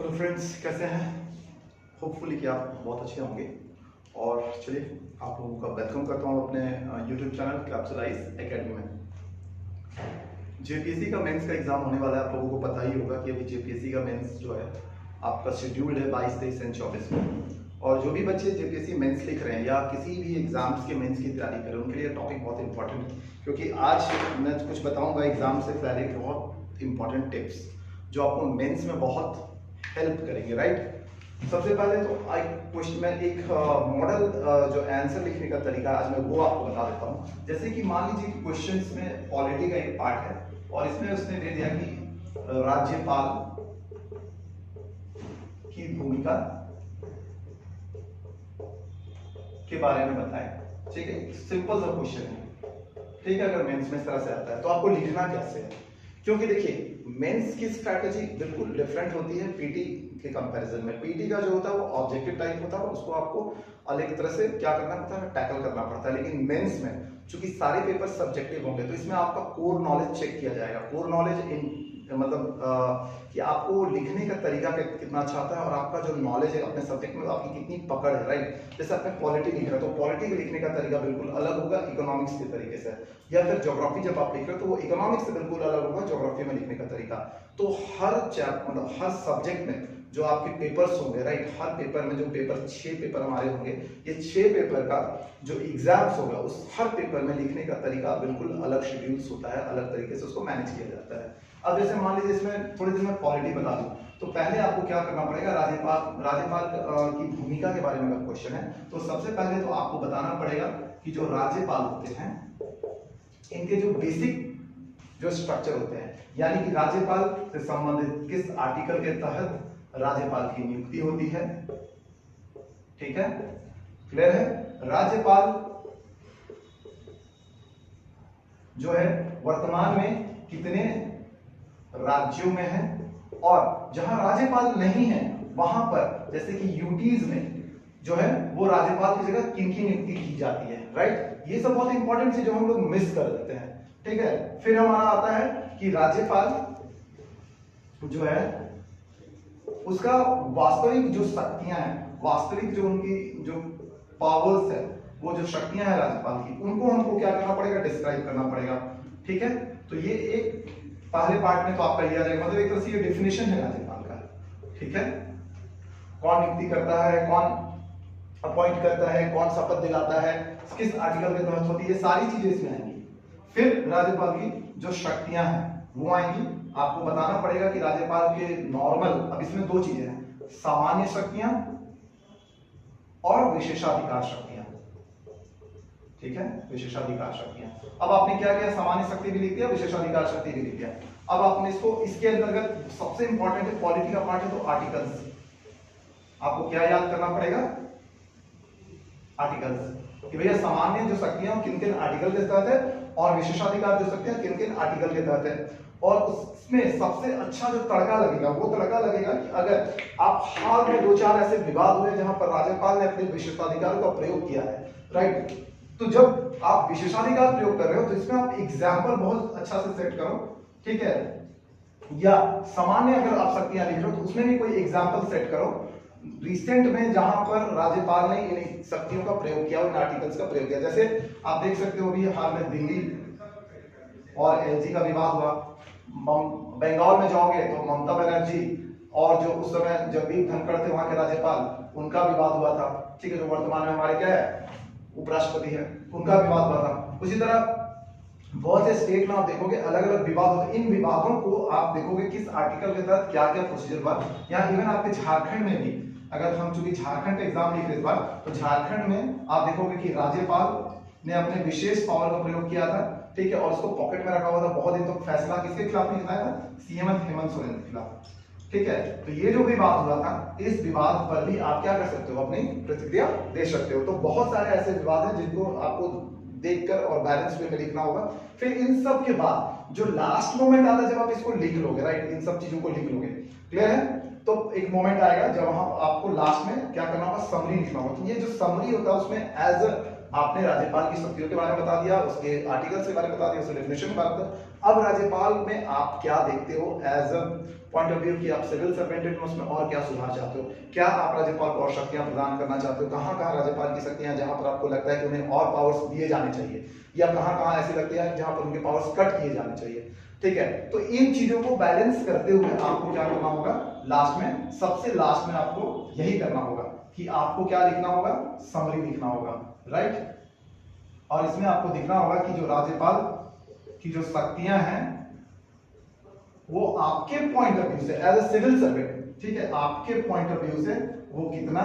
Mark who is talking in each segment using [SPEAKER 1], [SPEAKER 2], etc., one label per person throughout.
[SPEAKER 1] Hello friends, कैसे हैं? Hopefully कि आप बहुत अच्छे होंगे। और चलिए आप लोगों का वेलकम करता हूँ अपने यूट्यूब चैनल कैप्सूलाइज एकेडमी में। जेपीएससी का मेंस का एग्जाम होने वाला है। आप लोगों को पता ही होगा कि अभी जेपीएससी का मेंस जो है आपका शेड्यूल्ड है 22, 23 एंड 24 में। और जो भी बच्चे जेपीएससी मेंस लिख रहे हैं या किसी भी एग्जाम्स के मेंस की तैयारी कर रहे हैं उनके लिए टॉपिक बहुत इंपॉर्टेंट है, क्योंकि आज मैं कुछ बताऊंगा एग्जाम से पहले बहुत इंपॉर्टेंट टिप्स जो आपको मेंस में बहुत हेल्प करेंगे। राइट, सबसे पहले तो क्वेश्चन में एक मॉडल जो आंसर लिखने का तरीका आज मैं वो आपको बता देता हूँ। जैसे कि मान लीजिए कि क्वेश्चंस में पॉलिटी का एक पार्ट है और इसमें उसने दे दिया कि राज्यपाल की भूमिका के बारे में बताएं। ठीक है, सिंपल सा क्वेश्चन है। ठीक है, अगर मेंस में इस तरह से आता है तो आपको लिखना कैसे है, क्योंकि देखिए मेंस की स्ट्रैटेजी बिल्कुल डिफरेंट होती है पीटी के कंपैरिजन में। पीटी का जो होता है वो ऑब्जेक्टिव टाइप होता है, उसको आपको अलग तरह से क्या करना पड़ता है, टैकल करना पड़ता है। लेकिन मेंस में चूंकि सारे पेपर सब्जेक्टिव होंगे तो इसमें आपका कोर नॉलेज चेक किया जाएगा। कोर नॉलेज इन मतलब कि आपको लिखने का तरीका कितना अच्छा आता है और आपका जो नॉलेज है अपने सब्जेक्ट में आपकी कितनी पकड़ है। राइट, जैसे आपने पॉलिटी लिख रहे हो तो पॉलिटी के लिखने का तरीका बिल्कुल अलग होगा इकोनॉमिक्स के तरीके से, या फिर ज्योग्राफी जब आप लिख रहे हो तो वो इकोनॉमिक्स से बिल्कुल अलग होगा ज्योग्राफी में लिखने का तरीका। तो हर मतलब हर सब्जेक्ट में जो आपके पेपर्स होंगे, राइट, हर पेपर में जो पेपर 6 पेपर हमारे होंगे, ये 6 पेपर का जो एग्जाम्स होगा उस हर पेपर में लिखने का तरीका बिल्कुल अलग शेड्यूल्स होता है, अलग तरीके से उसको मैनेज किया जाता है। अब जैसे मान लीजिए इसमें थोड़ी देर में पॉलिटी बता दूं तो पहले आपको क्या करना पड़ेगा, राज्यपाल की भूमिका के बारे में अगर क्वेश्चन है तो सबसे पहले तो आपको बताना पड़ेगा कि जो राज्यपाल होते हैं इनके जो बेसिक जो स्ट्रक्चर होते हैं, यानी कि राज्यपाल से संबंधित किस आर्टिकल के तहत राज्यपाल की नियुक्ति होती है। ठीक है, क्लियर है? राज्यपाल जो है वर्तमान में कितने राज्यों में है, और जहां राज्यपाल नहीं है वहां पर जैसे कि यूटीज में जो है वो राज्यपाल की जगह किन की नियुक्ति की जाती है। राइट, ये सब बहुत इंपॉर्टेंट चीज जो हम लोग मिस कर देते हैं। ठीक है, फिर हमारा आता है कि राज्यपाल जो है उसका वास्तविक जो शक्तियां हैं, वास्तविक जो उनकी जो पावर्स है, वो जो शक्तियां हैं राज्यपाल की, उनको हमको क्या करना पड़ेगा, डिस्क्राइब करना पड़ेगा। ठीक है, तो ये एक पहले पार्ट में तो आपका लिया जाएगा, मतलब एक तरह से ये डेफिनेशन है राज्यपाल का। ठीक है, कौन नियुक्ति करता है, कौन अपॉइंट करता है, कौन शपथ दिलाता है, किस आर्टिकल के तहत होती है, ये सारी चीजें इसमें आएंगी। फिर राज्यपाल की जो शक्तियां हैं वो आएंगी। आपको बताना पड़ेगा कि राज्यपाल के नॉर्मल, अब इसमें दो चीजें हैं, सामान्य शक्तियां और विशेषाधिकार शक्तियां। ठीक है, विशेषाधिकार शक्तियां। अब आपने क्या किया, सामान्य शक्ति भी लिख दिया, विशेषाधिकार शक्ति भी लिख दिया। अब आपने इसको इसके अंतर्गत सबसे इंपॉर्टेंट है पॉलिटी का पार्ट है तो आर्टिकल्स। आपको क्या याद करना पड़ेगा, आर्टिकल्स, कि भैया सामान्य जो शक्तियां किन किन आर्टिकल के तहत है और विशेषाधिकार जो शक्तियां किन किन आर्टिकल के तहत है। और उसमें सबसे अच्छा जो तड़का लगेगा वो तड़का लगेगा कि अगर आप हाल में 2-4 ऐसे विवाद हुए जहां पर राज्यपाल ने अपने विशेषाधिकार का प्रयोग किया है, राइट, तो जब आप विशेषाधिकार प्रयोग कर रहे हो तो इसमें आप एग्जाम्पल बहुत अच्छा से सेट करो। ठीक है, या सामान्य अगर आप शक्तियां लिख रहे हो तो उसमें भी कोई एग्जाम्पल सेट करो रिसेंट में जहां पर राज्यपाल ने इन शक्तियों का प्रयोग किया, इन आर्टिकल्स का प्रयोग किया। जैसे आप देख सकते हो अभी हाल में दिल्ली और एलजी का विवाद हुआ। बंगाल में जाओगे तो ममता बनर्जी और जो उस समय जगदीप धनखड़ थे वहां के राज्यपाल, उनका विवाद हुआ था। ठीक है, जो वर्तमान में हमारे क्या है उपराष्ट्रपति है, उनका विवाद हुआ था। उसी तरह बहुत से स्टेट में आप देखोगे अलग अलग विवाद होते हैं। इन विवादों को आप देखोगे किस आर्टिकल के तहत क्या क्या प्रोसीजर हुआ। या इवन आपके झारखंड में भी, अगर हम चूंकि झारखंड का एग्जाम लिख रहे इस बार, तो झारखंड में आप देखोगे कि राज्यपाल ने अपने विशेष पावर का प्रयोग किया था। ठीक है, और उसको पॉकेट में रखा हुआ था बहुत दिन तक। फैसला किसके खिलाफ नहीं जताया था, सीएम हेमंत सोरेन के खिलाफ। ठीक है, तो ये जो विवाद हुआ था, इस विवाद पर भी आप क्या कर सकते हो, अपनी प्रतिक्रिया दे सकते हो। तो बहुत सारे ऐसे विवाद हैं जिनको आपको देखकर और बैलेंस वे में लिखना होगा। फिर इन सब के बाद जो लास्ट मोमेंट आता है जब आप इसको लिख लोगे, राइट, इन सब चीजों को लिख लोगे, क्लियर है, तो एक मोमेंट आएगा जब वहां आपको लास्ट में क्या करना होगा, समरी लिखना होगा। तो ये जो समरी होता है उसमें एज आपने राज्यपाल की शक्तियों के बारे में बता दिया, उसके आर्टिकल्स के बारे में बता दिया, उसके डेफिनेशन के बारे में, अब राज्यपाल में आप क्या देखते हो as a point of view कि आप सिविल सर्वेंटेड में उसमें और क्या सुधार चाहते हो, क्या आप राज्यपाल को और शक्तियां प्रदान करना चाहते हो, कहाँ कहाँ राज्यपाल की शक्तियां जहां पर आपको लगता है कि उन्हें और पावर्स दिए जाने चाहिए, या कहाँ कहाँ ऐसी लगती है जहां पर उनके पावर्स कट किए जाने चाहिए। ठीक है, तो इन चीजों को बैलेंस करते हुए आपको क्या करना होगा, लास्ट में, सबसे लास्ट में आपको यही करना होगा कि आपको क्या लिखना होगा, समरी लिखना होगा, राइट। और इसमें आपको दिखना होगा कि जो राज्यपाल की जो शक्तियां हैं वो आपके पॉइंट ऑफ व्यू से एज अ सिविल सर्वेंट, ठीक है, आपके पॉइंट ऑफ व्यू से वो कितना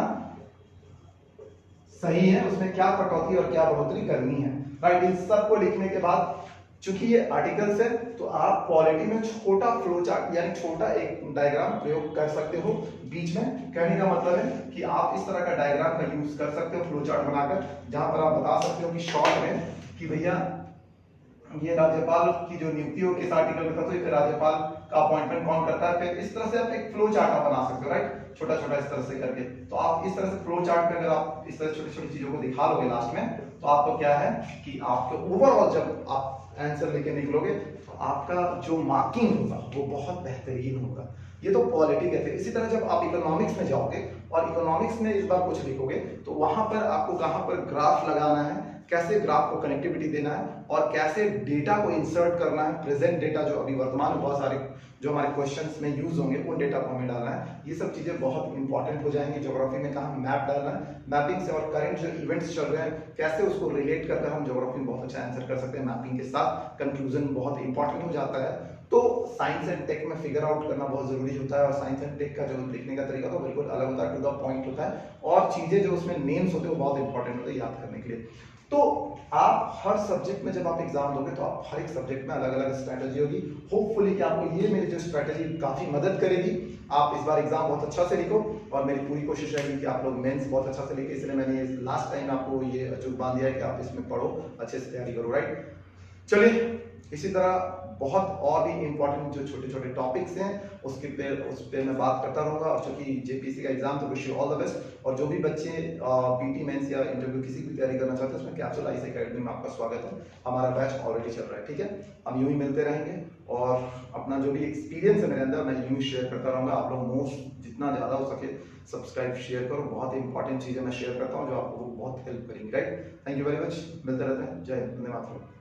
[SPEAKER 1] सही है, उसमें क्या कटौती और क्या बढ़ोतरी करनी है, राइट। इन सब को लिखने के बाद, चूंकि ये आर्टिकल्स है, तो आप पॉलिटी में छोटा फ्लो चार्ट यानी छोटा एक डायग्राम प्रयोग कर सकते हो बीच में। कहने का मतलब है कि आप इस तरह का डायग्राम का यूज कर सकते हो फ्लो चार्ट बनाकर, जहां पर आप बता सकते हो कि शॉर्ट में कि भैया ये राज्यपाल की जो नियुक्ति हो किस आर्टिकल में करते हो, फिर राज्यपाल का अपॉइंटमेंट कौन करता है, फिर इस तरह से आप एक फ्लो चार्ट बना सकते हो, राइट, छोटा छोटा इस तरह से करके। तो आप इस तरह से फ्लो चार्ट में अगर आप इस तरह छोटी छोटी चीजों को दिखा लोगे लास्ट में, तो आपको क्या है कि आपके ओवरऑल जब आप आंसर लेके निकलोगे तो आपका जो मार्किंग होगा वो बहुत बेहतरीन होगा। ये तो पॉलिटी कहते हैं। इसी तरह जब आप इकोनॉमिक्स में जाओगे और इकोनॉमिक्स में इस बार कुछ लिखोगे, तो वहां पर आपको कहां पर ग्राफ लगाना है, कैसे ग्राफ को कनेक्टिविटी देना है, और कैसे डेटा को इंसर्ट करना है, प्रेजेंट डेटा जो अभी वर्तमान में बहुत सारे जो हमारे क्वेश्चंस में यूज होंगे उन डेटा को हमें डालना है। ये सब चीजें बहुत इंपॉर्टेंट हो जाएंगी। ज्योग्राफी में कहाँ मैप डालना है, मैपिंग से और करंट जो इवेंट्स चल रहे हैं कैसे उसको रिलेट करकर हम ज्योग्राफी में बहुत अच्छा आंसर कर सकते हैं मैपिंग के साथ। कंक्लूजन बहुत इंपॉर्टेंट हो जाता है। तो साइंस एंड टेक में फिगर आउट करना बहुत जरूरी होता है, और साइंस एंड टेक का जो लिखने का तरीका तो बिल्कुल अलग होता है, टू द पॉइंट होता है, और चीजें जो उसमें नेम्स होते हैं वो बहुत इंपॉर्टेंट होते हैं याद करने के लिए। तो आप हर सब्जेक्ट में जब आप एग्जाम दोगे तो आप हर एक सब्जेक्ट में अलग अलग स्ट्रैटेजी होगी। होपफुली कि आपको ये मेरी जो स्ट्रैटेजी काफी मदद करेगी। आप इस बार एग्जाम बहुत अच्छा से लिखो, और मेरी पूरी कोशिश रहेगी कि आप लोग मेंस बहुत अच्छा से लिखे। इसलिए मैंने लास्ट टाइम आपको ये अचूक बांध दिया है कि आप इसमें पढ़ो, अच्छे से तैयारी करो, राइट। चलिए, इसी तरह बहुत और भी इंपॉर्टेंट जो छोटे छोटे टॉपिक्स हैं उस पे मैं बात करता रहूंगा। और चूंकि जेपीसी का एग्जाम, तो wish you all the best. और जो भी बच्चे पीटी मेंस या इंटरव्यू किसी की तैयारी करना चाहते हैं, उसमें कैप्सूल आईएएस एकेडमी में आपका स्वागत है। हमारा बैच ऑलरेडी चल रहा है, ठीक है। हम यूं ही मिलते रहेंगे, और अपना जो भी एक्सपीरियंस है मेरे अंदर मैं यूं ही शेयर करता रहूंगा। आप लोग मोस्ट जितना ज्यादा हो सके सब्सक्राइब शेयर करो। बहुत इंपॉर्टेंट चीजें मैं शेयर करता हूँ जो आपको बहुत हेल्प करेंगी, right. Thank you very much. मिलते रहते हैं। जय हिंद, धन्यवाद।